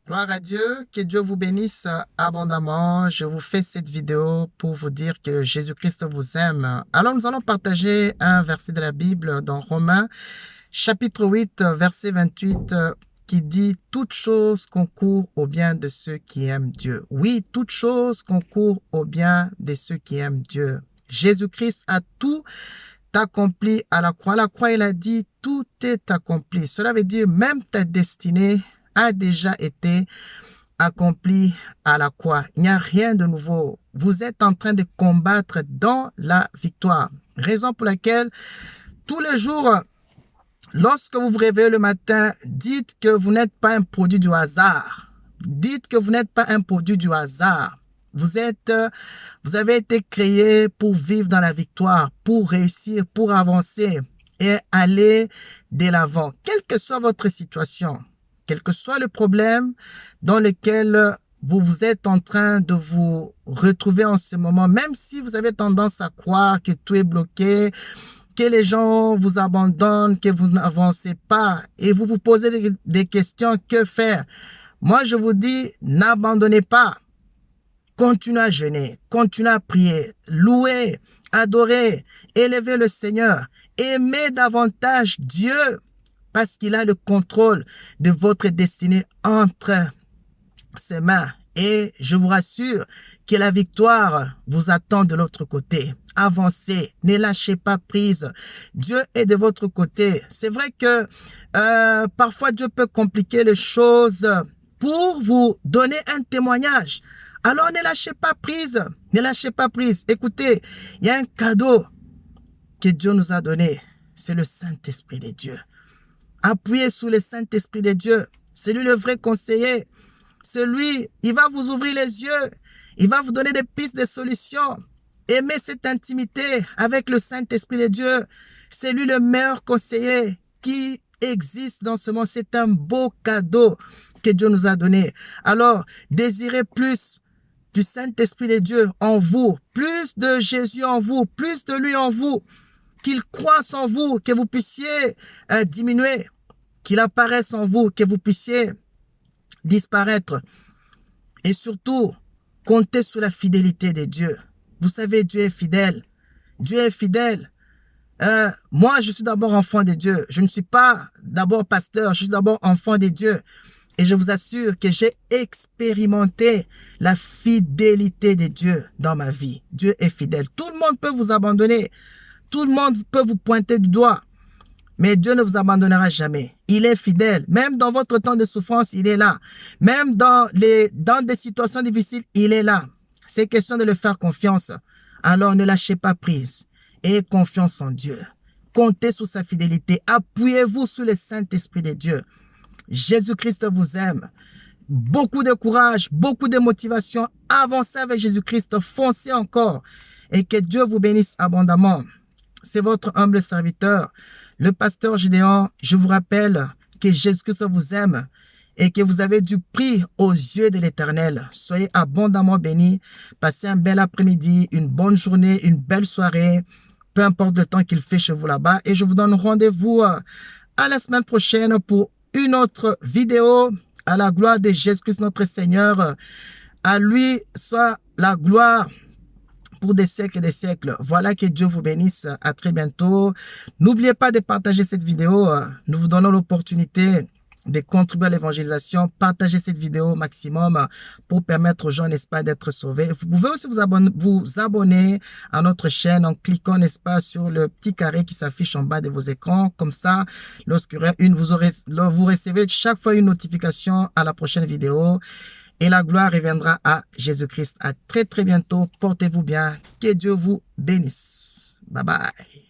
Gloire à Dieu, que Dieu vous bénisse abondamment. Je vous fais cette vidéo pour vous dire que Jésus-Christ vous aime. Alors nous allons partager un verset de la Bible dans Romains, chapitre 8, verset 28, qui dit « Toute chose concourt au bien de ceux qui aiment Dieu ». Oui, toute chose concourt au bien de ceux qui aiment Dieu. Jésus-Christ a tout accompli à la croix. À la croix, il a dit « Tout est accompli ». Cela veut dire même ta destinée a déjà été accompli à la croix. Il n'y a rien de nouveau. Vous êtes en train de combattre dans la victoire. Raison pour laquelle tous les jours, lorsque vous vous réveillez le matin, dites que vous n'êtes pas un produit du hasard. Dites que vous n'êtes pas un produit du hasard. Vous avez été créé pour vivre dans la victoire, pour réussir, pour avancer et aller de l'avant, quelle que soit votre situation. Quel que soit le problème dans lequel vous êtes en train de vous retrouver en ce moment, même si vous avez tendance à croire que tout est bloqué, que les gens vous abandonnent, que vous n'avancez pas et vous vous posez des questions, que faire? Moi, je vous dis, n'abandonnez pas. Continuez à jeûner, continuez à prier, louer, adorer, élevez le Seigneur, aimez davantage Dieu, parce qu'il a le contrôle de votre destinée entre ses mains. Et je vous rassure que la victoire vous attend de l'autre côté. Avancez, ne lâchez pas prise. Dieu est de votre côté. C'est vrai que parfois Dieu peut compliquer les choses pour vous donner un témoignage. Alors ne lâchez pas prise. Ne lâchez pas prise. Écoutez, il y a un cadeau que Dieu nous a donné. C'est le Saint-Esprit de Dieu. Appuyez sur le Saint-Esprit de Dieu. C'est lui le vrai conseiller. Celui, il va vous ouvrir les yeux. Il va vous donner des pistes, des solutions. Aimez cette intimité avec le Saint-Esprit de Dieu. C'est lui le meilleur conseiller qui existe dans ce monde. C'est un beau cadeau que Dieu nous a donné. Alors, désirez plus du Saint-Esprit de Dieu en vous, plus de Jésus en vous, plus de lui en vous. Qu'il croisse en vous, que vous puissiez diminuer, qu'il apparaisse en vous, que vous puissiez disparaître. Et surtout, comptez sur la fidélité de Dieu. Vous savez, Dieu est fidèle. Dieu est fidèle. Moi, je suis d'abord enfant de Dieu. Je ne suis pas d'abord pasteur, je suis d'abord enfant de Dieu. Et je vous assure que j'ai expérimenté la fidélité de Dieu dans ma vie. Dieu est fidèle. Tout le monde peut vous abandonner. Tout le monde peut vous pointer du doigt, mais Dieu ne vous abandonnera jamais. Il est fidèle. Même dans votre temps de souffrance, il est là. Même dans des situations difficiles, il est là. C'est question de le faire confiance. Alors ne lâchez pas prise. Ayez confiance en Dieu. Comptez sur sa fidélité. Appuyez-vous sur le Saint-Esprit de Dieu. Jésus-Christ vous aime. Beaucoup de courage, beaucoup de motivation. Avancez avec Jésus-Christ. Foncez encore. Et que Dieu vous bénisse abondamment. C'est votre humble serviteur, le pasteur Gédéon. Je vous rappelle que Jésus-Christ vous aime et que vous avez du prix aux yeux de l'Éternel. Soyez abondamment bénis. Passez un bel après-midi, une bonne journée, une belle soirée, peu importe le temps qu'il fait chez vous là-bas. Et je vous donne rendez-vous à la semaine prochaine pour une autre vidéo. À la gloire de Jésus-Christ notre Seigneur. À lui soit la gloire pour des siècles et des siècles. Voilà, que Dieu vous bénisse. À très bientôt. N'oubliez pas de partager cette vidéo. Nous vous donnons l'opportunité de contribuer à l'évangélisation. Partagez cette vidéo au maximum pour permettre aux gens, n'est-ce pas, d'être sauvés. Vous pouvez aussi vous abonner à notre chaîne en cliquant, n'est-ce pas, sur le petit carré qui s'affiche en bas de vos écrans. Comme ça, lorsqu'il y aura vous recevez chaque fois une notification à la prochaine vidéo. Et la gloire reviendra à Jésus-Christ. À très très bientôt. Portez-vous bien. Que Dieu vous bénisse. Bye bye.